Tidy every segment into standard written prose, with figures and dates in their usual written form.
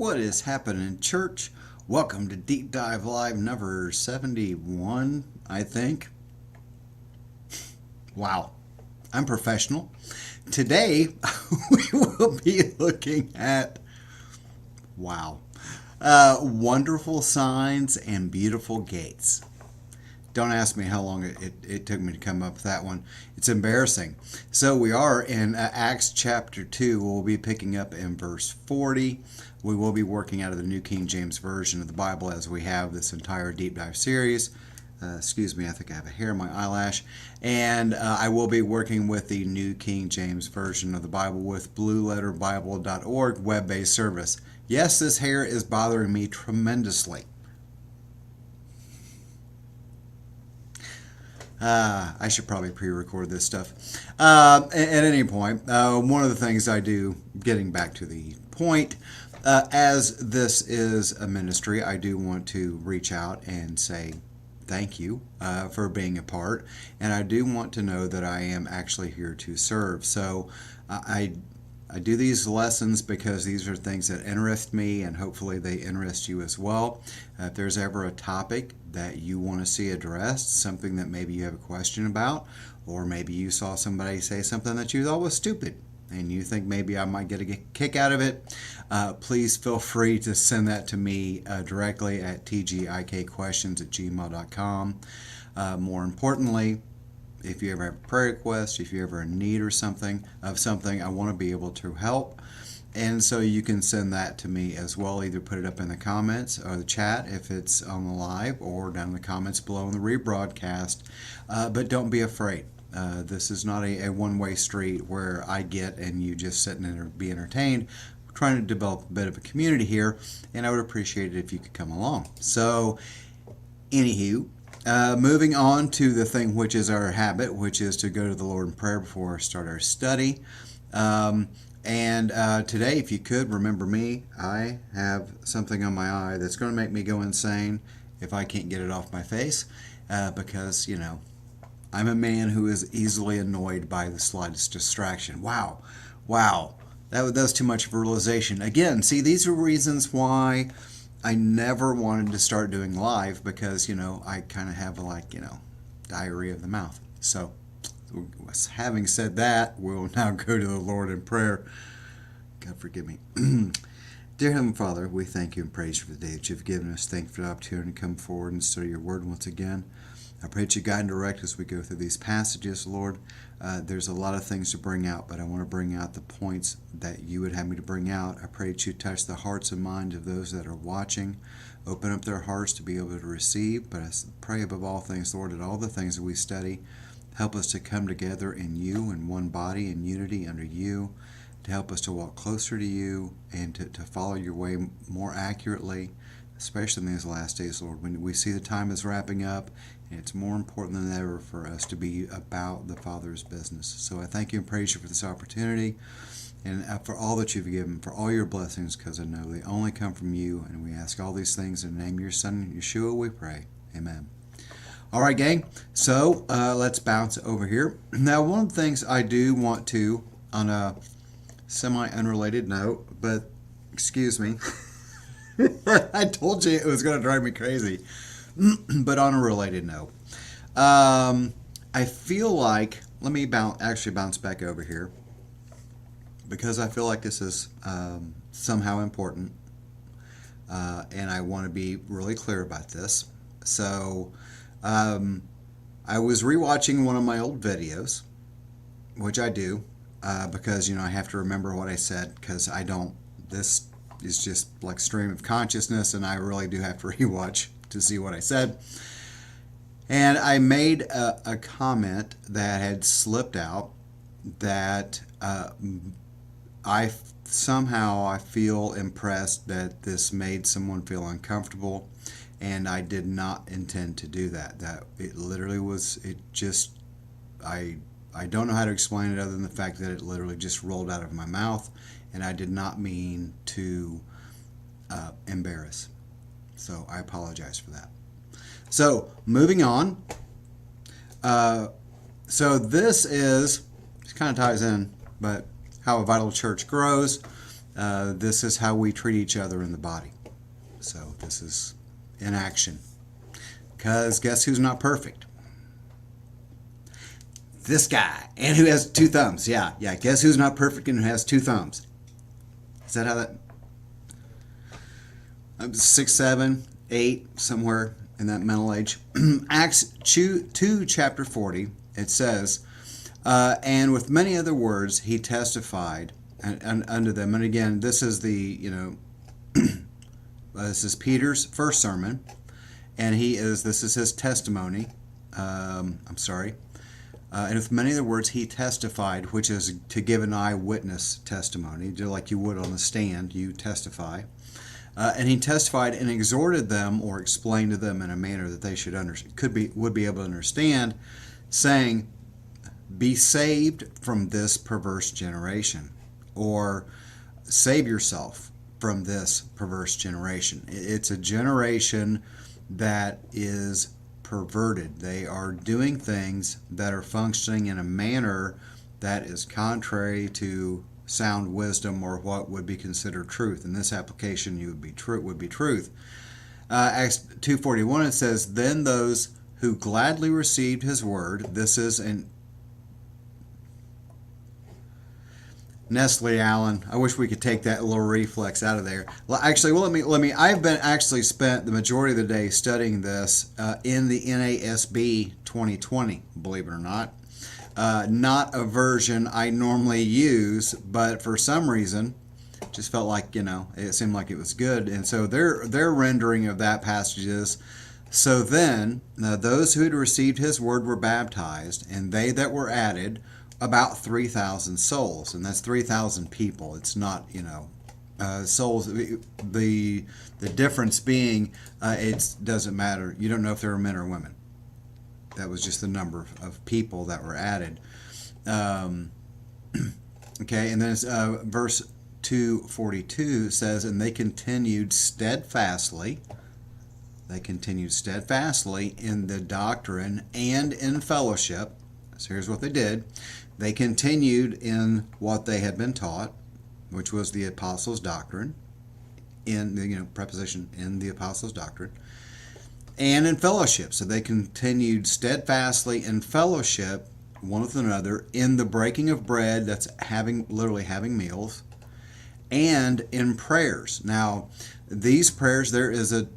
What is happening, church? Welcome to Deep Dive Live number 71, I think. Wow, I'm professional. Today, we will be looking at, wow, wonderful signs and beautiful gates. Don't ask me how long it took me to come up with that one. It's embarrassing. So we are in Acts chapter 2. We'll be picking up in verse 40. We will be working out of the New King James Version of the Bible as we have this entire deep dive series. Excuse me, I think I have a hair in my eyelash. And I will be working with the New King James Version of the Bible with blueletterbible.org web-based service. Yes, this hair is bothering me tremendously. I should probably pre-record this stuff. At any point, one of the things I do, getting back to the point, as this is a ministry, I do want to reach out and say thank you for being a part. And I do want to know that I am actually here to serve. So I do these lessons because these are things that interest me, and hopefully they interest you as well. If there's ever a topic that you want to see addressed, something that maybe you have a question about, or maybe you saw somebody say something that you thought was stupid, and you think maybe I might get a kick out of it, please feel free to send that to me directly at tgikquestions@gmail.com. More importantly, if you ever have a prayer request, if you're ever in need or something, I want to be able to help. And so you can send that to me as well. Either put it up in the comments or the chat if it's on the live, or down in the comments below in the rebroadcast. But don't be afraid. This is not a one-way street where I get and you just sit and be entertained. We're trying to develop a bit of a community here, and I would appreciate it if you could come along. So, anywho, moving on to the thing which is our habit, which is to go to the Lord in prayer before we start our study. Today, if you could, remember me. I have something on my eye that's going to make me go insane if I can't get it off my face, because, you know, I'm a man who is easily annoyed by the slightest distraction. Wow. That was too much of a realization. Again, see, these are reasons why I never wanted to start doing live, because, you know, I kind of have diarrhea of the mouth. So, having said that, we'll now go to the Lord in prayer. God forgive me. Dear Heavenly Father, we thank you and praise you for the day that you've given us. Thank you for the opportunity to come forward and study your word once again. I pray that you guide and direct as we go through these passages, Lord. There's a lot of things to bring out, but I want to bring out the points that you would have me to bring out. I pray that you touch the hearts and minds of those that are watching. Open up their hearts to be able to receive. But I pray above all things, Lord, that all the things that we study, help us to come together in you, in one body, in unity under you, to help us to walk closer to you and to follow your way more accurately, especially in these last days, Lord, when we see the time is wrapping up, and it's more important than ever for us to be about the Father's business. So I thank you and praise you for this opportunity, and for all that you've given, for all your blessings, because I know they only come from you, and we ask all these things in the name of your Son, Yeshua, we pray. Amen. All right, gang, so let's bounce over here. Now, one of the things I do want to, on a semi-unrelated note, but excuse me, I told you it was going to drive me crazy, but on a related note, I feel like, let me bounce back over here, because I feel like this is somehow important, and I want to be really clear about this. So, I was rewatching one of my old videos, which I do, because, you know, I have to remember what I said, because this is just like stream of consciousness, and I really do have to rewatch to see what I said. And I made a comment that had slipped out that I feel impressed that this made someone feel uncomfortable, and I did not intend to do that. That it literally was, I don't know how to explain it other than the fact that it literally just rolled out of my mouth, and I did not mean to embarrass. So I apologize for that. So moving on. So this kind of ties in, but how a vital church grows. This is how we treat each other in the body. So this is in action. Because guess who's not perfect? This guy. And who has two thumbs. Yeah. Guess who's not perfect and who has two thumbs? Is that how that... 6, 7, 8, somewhere in that mental age. Acts 2, chapter 40, it says, and with many other words he testified unto them. And again, this is this is Peter's first sermon, and this is his testimony. And with many other words he testified, which is to give an eyewitness testimony, just like you would on the stand, you testify. And he testified and exhorted them, or explained to them in a manner that they would be able to understand, saying, "Be saved from this perverse generation," or save yourself from this perverse generation. It's a generation that is perverted. They are doing things that are functioning in a manner that is contrary to sound wisdom, or what would be considered truth. In this application, would be truth. Acts 2:41, it says, "Then those who gladly received his word," this is in Nestle Allen. I wish we could take that little reflex out of there. Actually, well, let me. I've been actually spent the majority of the day studying this in the NASB 2020. Believe it or not. Not a version I normally use, but for some reason, just felt like, it seemed like it was good. And so their rendering of that passage is, "So then, those who had received his word were baptized, and they that were added, about 3,000 souls." And that's 3,000 people. It's not, souls. The difference being, it doesn't matter. You don't know if they were men or women. That was just the number of people that were added. Okay, and then verse 2:42 says, "And they continued steadfastly." They continued steadfastly in the doctrine and in fellowship. So here's what they did. They continued in what they had been taught, which was the apostles' doctrine, in the preposition in the apostles' doctrine, and in fellowship. So they continued steadfastly in fellowship one with another, in the breaking of bread, that's literally having meals, and in prayers. Now, these prayers, there is a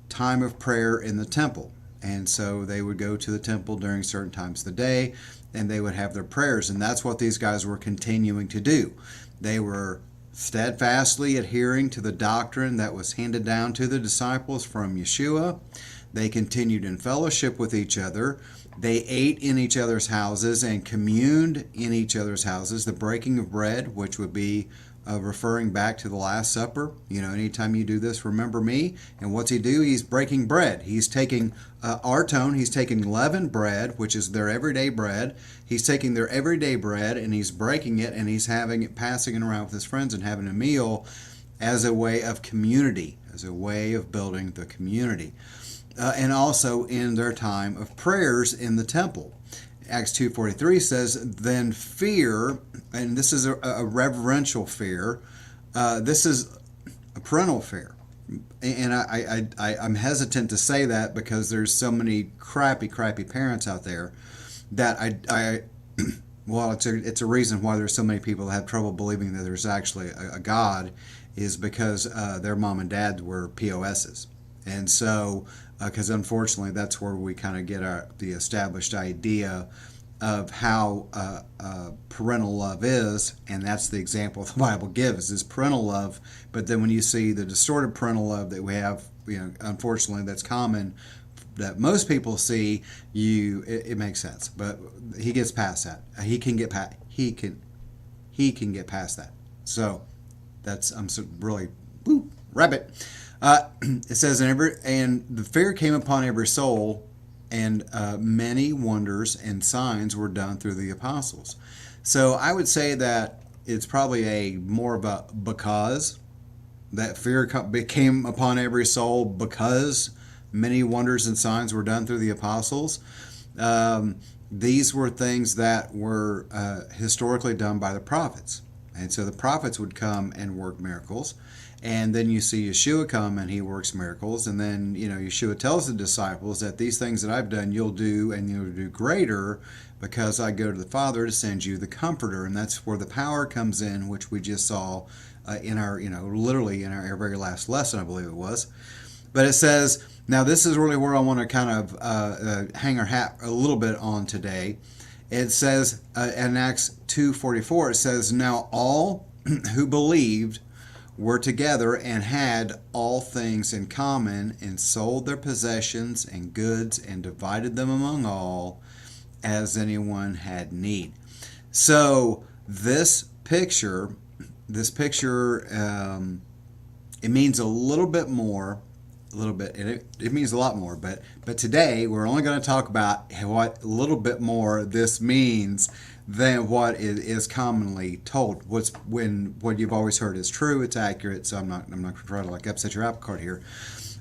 time of prayer in the temple. And so they would go to the temple during certain times of the day, and they would have their prayers. And that's what these guys were continuing to do. They were steadfastly adhering to the doctrine that was handed down to the disciples from Yeshua. They continued in fellowship with each other. They ate in each other's houses and communed in each other's houses. The breaking of bread, which would be referring back to the Last Supper. Anytime you do this, remember me. And what's he do? He's breaking bread. He's taking artone. He's taking leavened bread, which is their everyday bread. He's taking their everyday bread and he's breaking it, and he's passing it around with his friends and having a meal as a way of community, as a way of building the community. And also in their time of prayers in the temple. Acts 2:43 says, "Then fear," and this is a reverential fear. This is a parental fear. And I'm hesitant to say that because there's so many crappy parents out there that well, it's a reason why there's so many people that have trouble believing that there's actually a God, is because their mom and dad were POSs. And so, because unfortunately that's where we kind of get the established idea of how parental love is, and that's the example the Bible gives, is parental love. But then when you see the distorted parental love that we have, unfortunately that's common, that most people see, it makes sense. But he gets past that. He can get past that. So I'm really rabbit. It says, and the fear came upon every soul, and many wonders and signs were done through the apostles. So I would say that it's probably more of a because that fear came upon every soul because many wonders and signs were done through the apostles. These were things that were historically done by the prophets. And so the prophets would come and work miracles. And then you see Yeshua come and he works miracles. And then, Yeshua tells the disciples that these things that I've done, you'll do, and you'll do greater, because I go to the Father to send you the Comforter. And that's where the power comes in, which we just saw in our, literally in our very last lesson, I believe it was. But it says, now this is really where I want to kind of hang our hat a little bit on today. It says in Acts 2:44, it says, now all who believed were together and had all things in common, and sold their possessions and goods and divided them among all as anyone had need. So this picture, it means a little bit more. It means a lot more, but today we're only going to talk about what a little bit more this means than what is commonly told. What you've always heard is true, it's accurate, so I'm not going to try to upset your apple cart here.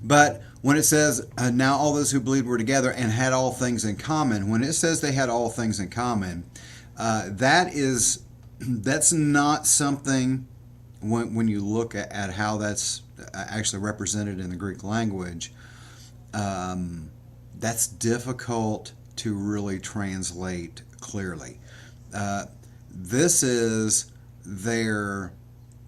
But when it says, now all those who believed were together and had all things in common, when it says they had all things in common, that's not something, when you look at how that's actually represented in the Greek language, that's difficult to really translate clearly. This is their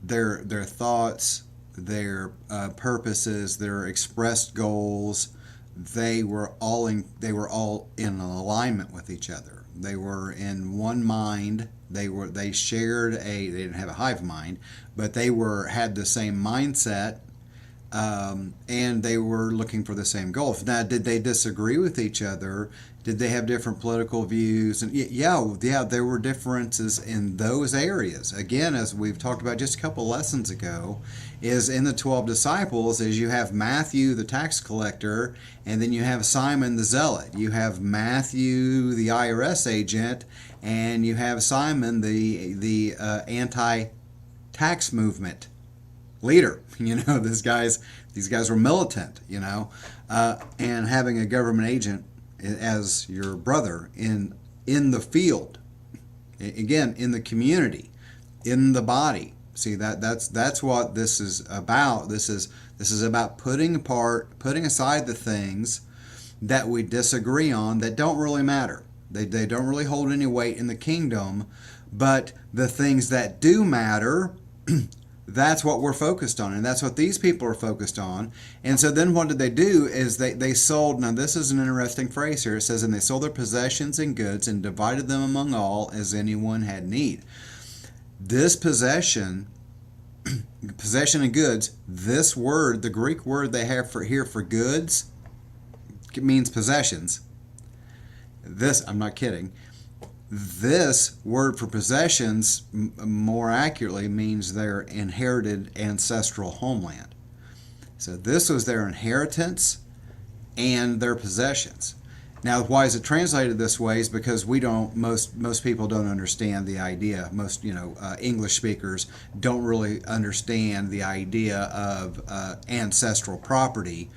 thoughts, their purposes, their expressed goals. They were all in alignment with each other. They were in one mind. They didn't have a hive mind, but they had the same mindset, and they were looking for the same goal. Now, did they disagree with each other? Did they have different political views? And yeah, there were differences in those areas. Again, as we've talked about just a couple lessons ago, is in the 12 disciples, is you have Matthew, the tax collector, and then you have Simon the zealot. You have Matthew, the IRS agent, and you have Simon, the anti-tax movement leader. These guys were militant. And having a government agent as your brother in the field, again, in the community, in the body. See, that's what this is about. This is about putting aside the things that we disagree on that don't really matter. They don't really hold any weight in the kingdom, but the things that do matter, that's what we're focused on, and that's what these people are focused on. And so then what did they do is they sold, now this is an interesting phrase here, it says, and they sold their possessions and goods and divided them among all as anyone had need. This possession and goods, this word, the Greek word they have for goods, it means possessions. I'm not kidding. This word for possessions, more accurately, means their inherited ancestral homeland. So this was their inheritance and their possessions. Now, why is it translated this way is because most people don't understand the idea. Most, English speakers don't really understand the idea of ancestral property.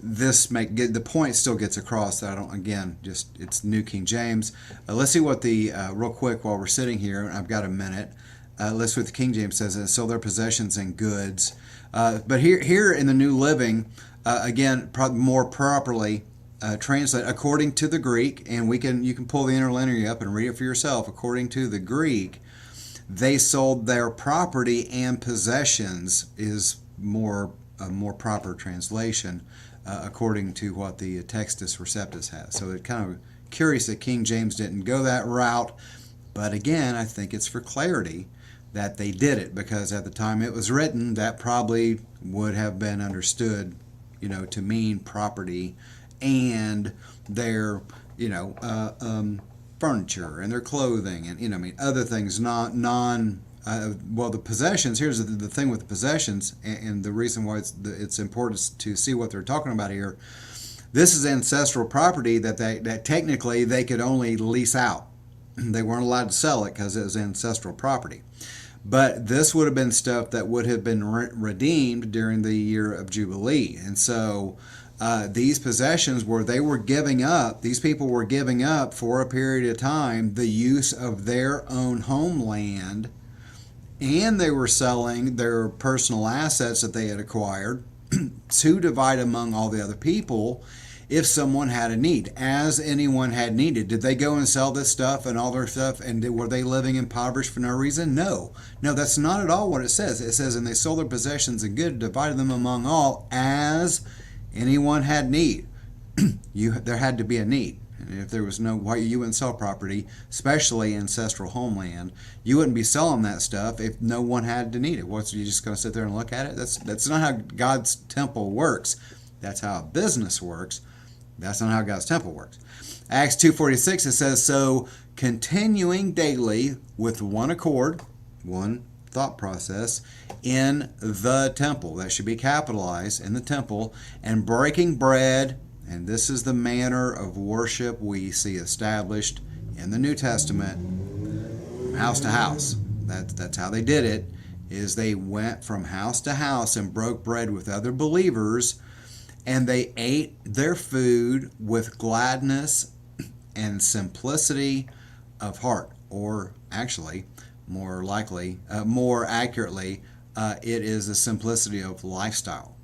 The point still gets across that it's New King James. Let's see what real quick while we're sitting here, I've got a minute. Let's see what the King James says. And sell their possessions and goods. But here in the New Living, again, more properly translate according to the Greek, and you can pull the interlinear up and read it for yourself. According to the Greek, they sold their property and possessions is a more proper translation. According to what the Textus Receptus has. So it's kind of curious that King James didn't go that route, but again, I think it's for clarity that they did it, because at the time it was written, that probably would have been understood, to mean property and their, furniture and their clothing and, other things, the possessions, here's the thing with the possessions, and the reason why it's important to see what they're talking about here. This is ancestral property that technically they could only lease out. They weren't allowed to sell it because it was ancestral property. But this would have been stuff that would have been redeemed during the year of Jubilee. And so these possessions these people were giving up for a period of time the use of their own homeland and they were selling their personal assets that they had acquired to divide among all the other people if someone had a need, as anyone had needed. Did they go and sell this stuff and all their stuff, and were they living impoverished for no reason? No. No, that's not at all what it says. It says, and they sold their possessions and goods, divided them among all, as anyone had need. There had to be a need. And if there was no, why you wouldn't sell property, especially ancestral homeland, you wouldn't be selling that stuff if no one had to need it. What's you just going to sit there and look at it? That's not how God's temple works. That's how a business works. That's not how God's temple works. Acts 2:46, it says, so continuing daily with one accord, one thought process, in the temple. That should be capitalized, in the temple, and breaking bread. And this is the manner of worship we see established in the New Testament, from house to house. That's how they did it, is they went from house to house and broke bread with other believers, and they ate their food with gladness and simplicity of heart. Or actually, more accurately, it is a simplicity of lifestyle.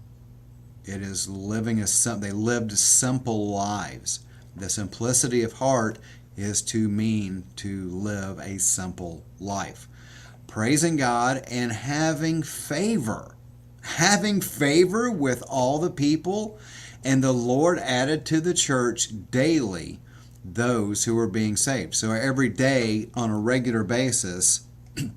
It is they lived simple lives. The simplicity of heart is to mean to live a simple life. Praising God and having favor with all the people, and the Lord added to the church daily those who were being saved. So every day on a regular basis,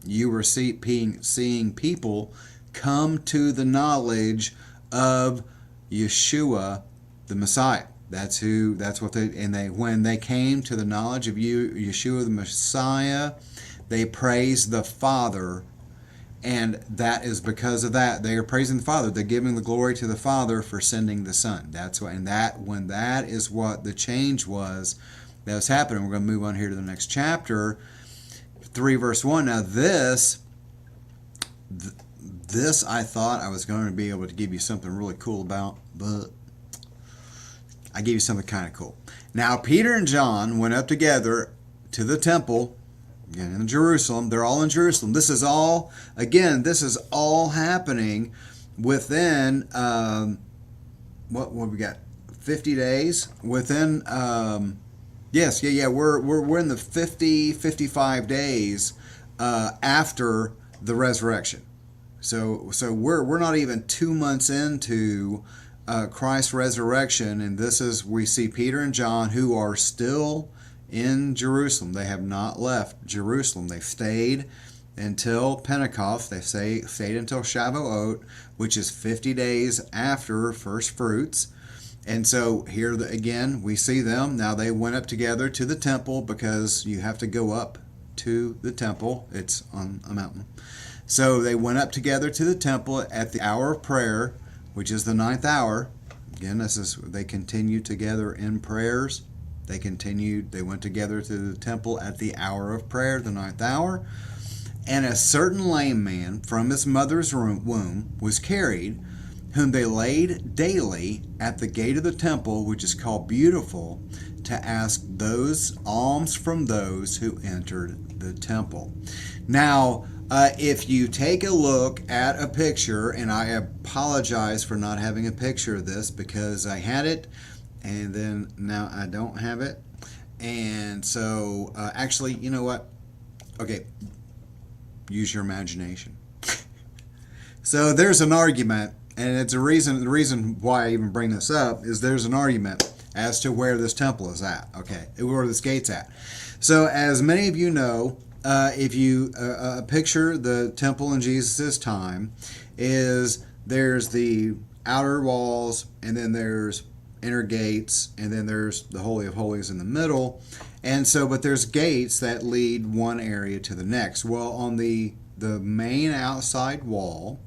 you were seeing people come to the knowledge of Yeshua, the Messiah. When they came to the knowledge of Yeshua, the Messiah, they praised the Father, and that is because of that. They are praising the Father. They're giving the glory to the Father for sending the Son. When that is what the change was that was happening. We're going to move on here to the next chapter, 3 verse 1. Now this I thought I was going to be able to give you something really cool about, but I gave you something kind of cool. Now Peter and John went up together to the temple in Jerusalem. They're all in Jerusalem. This is all happening within what we got, 50 days within we're in the 55 days after the resurrection. So we're not even 2 months into Christ's resurrection, and we see Peter and John, who are still in Jerusalem. They have not left Jerusalem. They've stayed until Pentecost. They stayed until Shavuot, which is 50 days after first fruits. And so here again we see them. Now they went up together to the temple, because you have to go up to the temple. It's on a mountain. So they went up together to the temple at the hour of prayer, which is the 9th hour. Again, they continued together in prayers. They went together to the temple at the hour of prayer, the 9th hour. And a certain lame man from his mother's womb was carried, whom they laid daily at the gate of the temple, which is called Beautiful, to ask those alms from those who entered the temple. Now, if you take a look at a picture, and I apologize for not having a picture of this, because I had it and then now I don't have it. And so actually, you know what? Okay, use your imagination. So there's an argument, and it's the reason why I even bring this up is there's an argument as to where this temple is at. Okay, where this gate's at. So as many of you know, if you picture the temple in Jesus' time, there's the outer walls, and then there's inner gates, and then there's the Holy of Holies in the middle. And so, but there's gates that lead one area to the next. Well, on the main outside wall,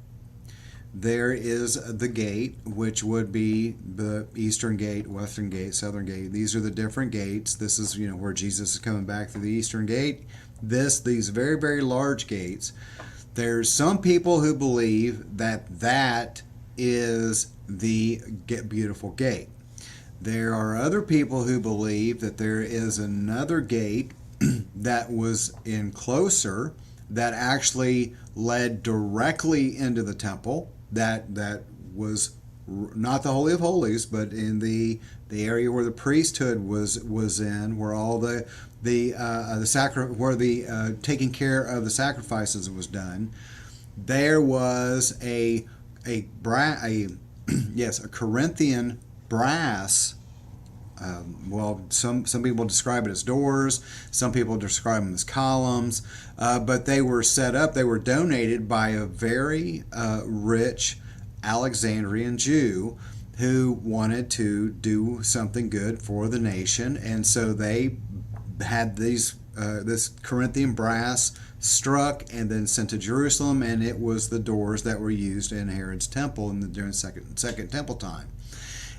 there is the gate, which would be the eastern gate, western gate, southern gate. These are the different gates. This is, where Jesus is coming back through the eastern gate. These very, very large gates. There's some people who believe that is the Beautiful Gate. There are other people who believe that there is another gate that was in closer, that actually led directly into the temple. That was not the Holy of Holies, but in the area where the priesthood was in, where all the taking care of the sacrifices was done. There was a yes, a Corinthian brass. Well, some people describe it as doors. Some people describe them as columns. But they were set up. They were donated by a very rich Alexandrian Jew who wanted to do something good for the nation, and so they had this Corinthian brass struck and then sent to Jerusalem, and it was the doors that were used in Herod's temple during second temple time.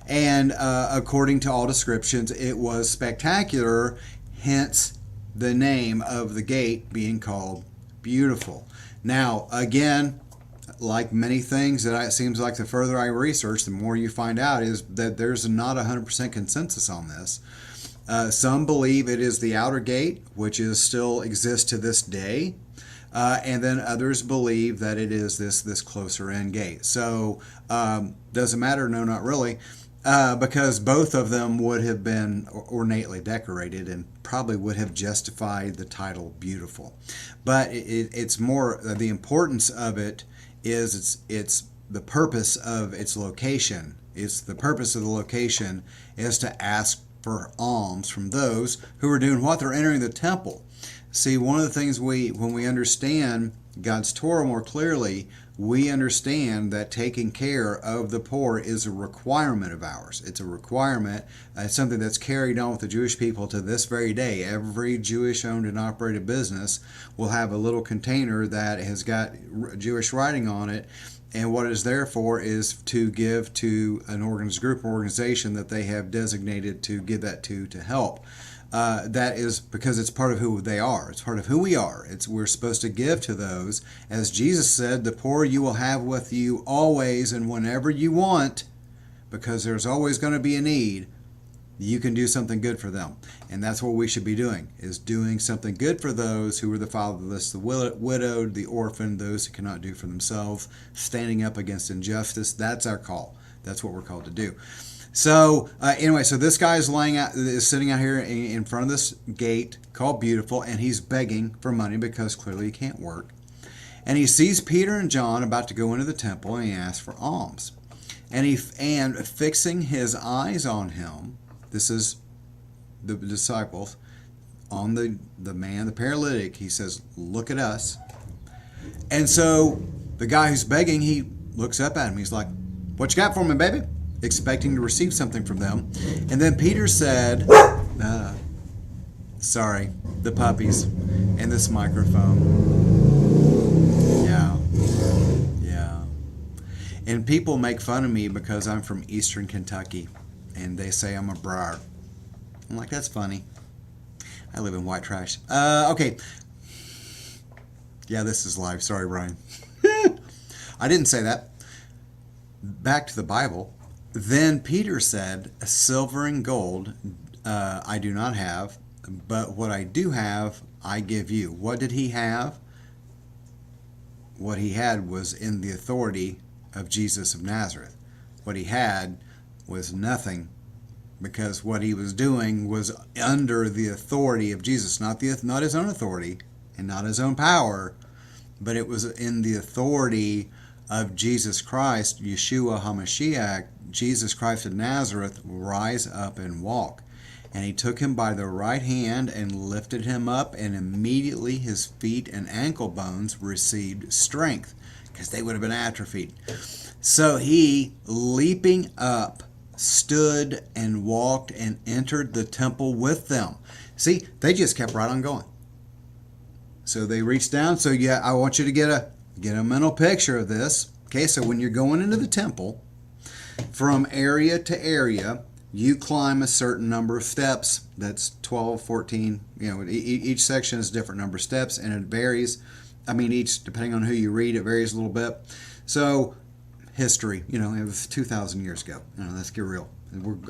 And according to all descriptions, it was spectacular, hence the name of the gate being called Beautiful. Now, again, like many things, it seems like the further I research, the more you find out is that there's not 100% consensus on this. Some believe it is the outer gate, which still exists to this day. And then others believe that it is this closer in gate. So, doesn't matter? No, not really. Because both of them would have been ornately decorated and probably would have justified the title Beautiful. But it's more, the importance of it is it's the purpose of its location. It's the purpose of the location is to ask for alms from those who are doing what? They're entering the temple. See, one of the things when we understand God's Torah more clearly, we understand that taking care of the poor is a requirement of ours. It's a requirement. It's something that's carried on with the Jewish people to this very day. Every Jewish owned and operated business will have a little container that has got Jewish writing on it. And what it is there for is to give to an group or organization that they have designated to give that to help. That is because it's part of who they are. It's part of who we are. We're supposed to give to those. As Jesus said, the poor you will have with you always and whenever you want, because there's always going to be a need. You can do something good for them. And that's what we should be doing, is doing something good for those who are the fatherless, the widowed, the orphan, those who cannot do for themselves, standing up against injustice. That's our call. That's what we're called to do. So anyway, so this guy is sitting out here in front of this gate called Beautiful, and he's begging for money because clearly he can't work. And he sees Peter and John about to go into the temple, and he asks for alms. And fixing his eyes on him, this is the disciples, on the man, the paralytic, he says, "Look at us." And so the guy who's begging, he looks up at him. He's like, "What you got for me, baby?" Expecting to receive something from them. And then Peter said, sorry, the puppies and this microphone. Yeah. And people make fun of me because I'm from Eastern Kentucky and they say I'm a briar. I'm like, that's funny. I live in white trash. Okay. Yeah, this is live. Sorry, Brian. I didn't say that. Back to the Bible. Then Peter said, "Silver and gold I do not have, but what I do have I give you." What did he have? What he had was in the authority of Jesus of Nazareth. What he had was nothing, because what he was doing was under the authority of Jesus, not his own authority and not his own power, but it was in the authority of Jesus Christ, Yeshua HaMashiach. Jesus Christ of Nazareth, rise up and walk. And he took him by the right hand and lifted him up, and immediately his feet and ankle bones received strength, because they would have been atrophied. So he, leaping up, stood and walked and entered the temple with them. See, they just kept right on going. So they reached down. So yeah, I want you to get a mental picture of this. Okay, so when you're going into the temple, from area to area, you climb a certain number of steps. That's 12, 14. Each section is a different number of steps, and it varies. Each, depending on who you read, it varies a little bit. So, history, it was 2,000 years ago. Let's get real.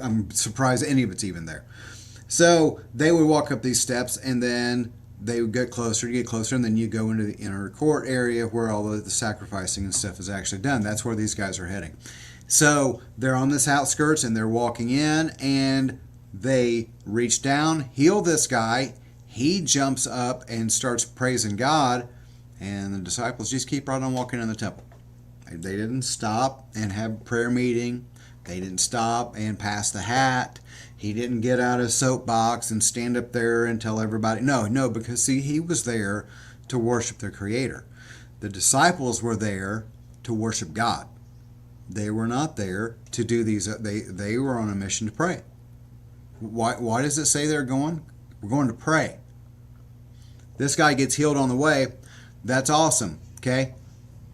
I'm surprised any of it's even there. So, they would walk up these steps, and then they would get closer, and then you go into the inner court area where all of the sacrificing and stuff is actually done. That's where these guys are heading. So they're on this outskirts, and they're walking in, and they reach down, heal this guy. He jumps up and starts praising God, and the disciples just keep right on walking in the temple. They didn't stop and have a prayer meeting. They didn't stop and pass the hat. He didn't get out his soapbox and stand up there and tell everybody. No, because see, he was there to worship their Creator. The disciples were there to worship God. They were not there to do these. They were on a mission to pray. Why does it say they're going? We're going to pray. This guy gets healed on the way. That's awesome. Okay,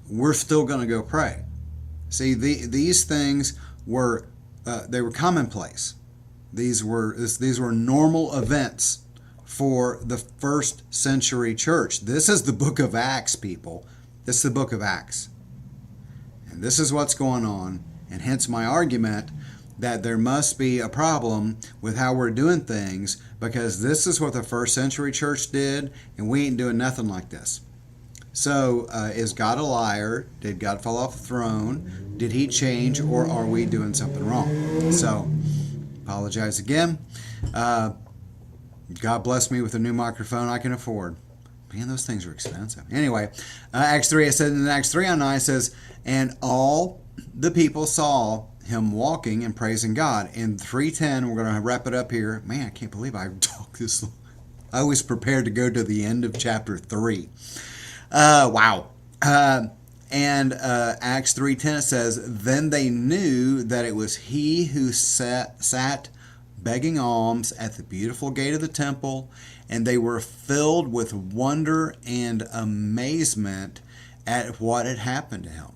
we're still going to go pray. See, these things were they were commonplace. These were normal events for the first century church. This is the book of Acts, people. This is the book of Acts. And this is what's going on, and hence my argument that there must be a problem with how we're doing things, because this is what the first century church did, and we ain't doing nothing like this. So, is God a liar? Did God fall off the throne? Did he change, or are we doing something wrong? So, apologize again. God bless me with a new microphone I can afford. Man, those things are expensive. Anyway, Acts 3, it says in Acts 3:9, it says, and all the people saw him walking and praising God. In 3:10, we're going to wrap it up here. Man, I can't believe I talked this long. I was prepared to go to the end of chapter 3. Wow. And Acts 3:10 says, then they knew that it was he who sat begging alms at the beautiful gate of the temple, and they were filled with wonder and amazement at what had happened to him.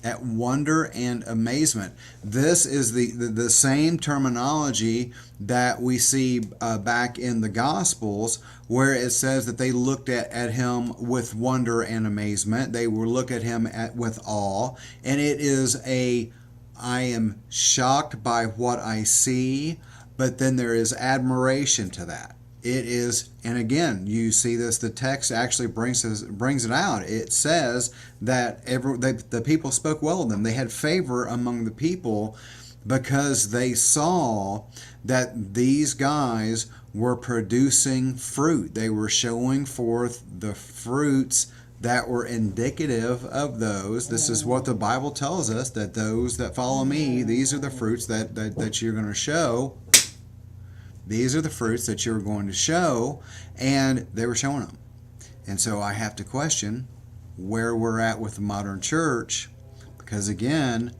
At wonder and amazement. This is the same terminology that we see back in the Gospels, where it says that they looked at him with wonder and amazement. They were look at him with awe. And it is I am shocked by what I see, but then there is admiration to that. It is, and again, you see this, the text actually brings it out. It says that the people spoke well of them. They had favor among the people because they saw that these guys were producing fruit. They were showing forth the fruits that were indicative of those. This is what the Bible tells us, that those that follow me, these are the fruits that you're going to show. These are the fruits that you're going to show, and they were showing them. And so I have to question where we're at with the modern church, because again,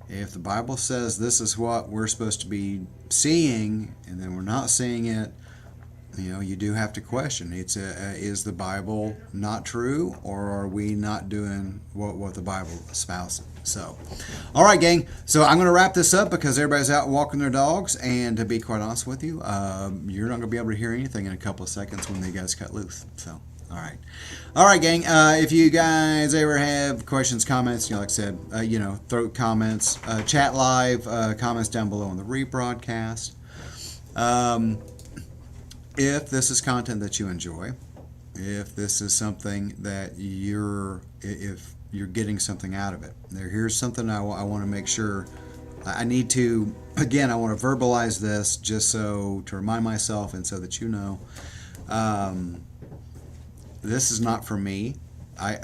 if the Bible says this is what we're supposed to be seeing, and then we're not seeing it, you do have to question. Is the Bible not true, or are we not doing what the Bible espouses? So, all right, gang. So I'm going to wrap this up because everybody's out walking their dogs, and to be quite honest with you, you're not going to be able to hear anything in a couple of seconds when they guys cut loose. So, all right, gang. If you guys ever have questions, comments, like I said, throw comments, chat live, comments down below on the rebroadcast. If this is content that you enjoy, if this is something that if you're getting something out of it, here's something I want to make sure. I need to, again, I want to verbalize this just to remind myself and so that you know, this is not for me. I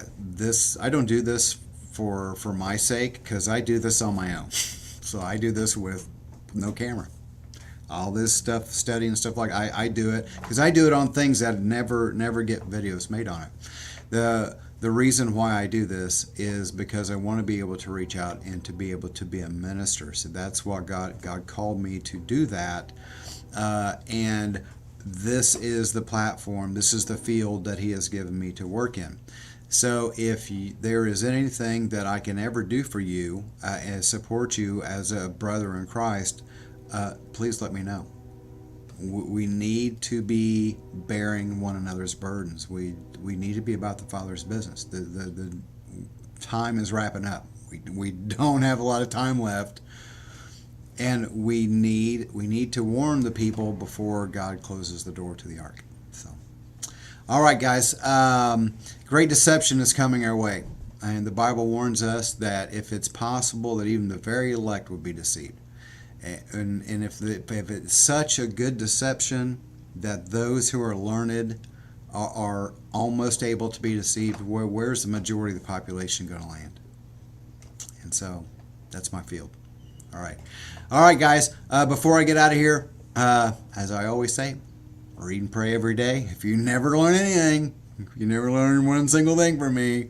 don't do this for my sake, because I do this on my own. So I do this with no camera. All this stuff, studying and stuff I do it because I do it on things that never get videos made on it. The reason why I do this is because I want to be able to reach out and to be able to be a minister. So that's what God called me to do that. And this is the platform, this is the field that He has given me to work in. So if there is anything that I can ever do for you and support you as a brother in Christ, please let me know. We need to be bearing one another's burdens. We need to be about the Father's business. The time is wrapping up. We don't have a lot of time left, and we need to warn the people before God closes the door to the ark. So, All right, guys. Great deception is coming our way. And the Bible warns us that if it's possible that even the very elect would be deceived. And if it's such a good deception that those who are learned are almost able to be deceived, where's the majority of the population going to land? And so that's my field. All right. All right, guys. Before I get out of here, as I always say, read and pray every day. If you never learn anything, if you never learn one single thing from me,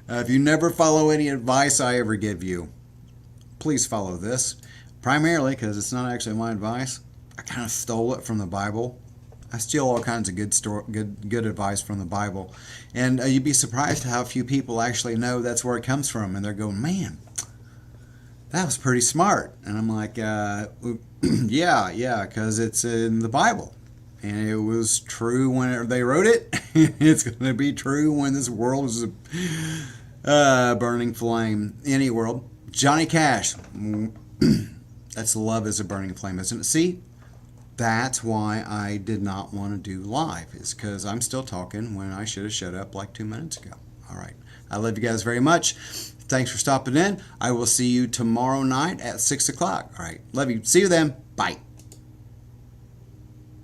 if you never follow any advice I ever give you, please follow this. Primarily because it's not actually my advice. I kind of stole it from the Bible. I steal all kinds of good advice from the Bible. And you'd be surprised how few people actually know that's where it comes from. And they're going, man, that was pretty smart. And I'm like, yeah, because it's in the Bible. And it was true when they wrote it. It's going to be true when this world is a burning flame. Any world. Johnny Cash. That's love is a burning flame, isn't it? See, that's why I did not want to do live. Is because I'm still talking when I should have shut up like 2 minutes ago. All right. I love you guys very much. Thanks for stopping in. I will see you tomorrow night at 6 o'clock. All right. Love you. See you then. Bye.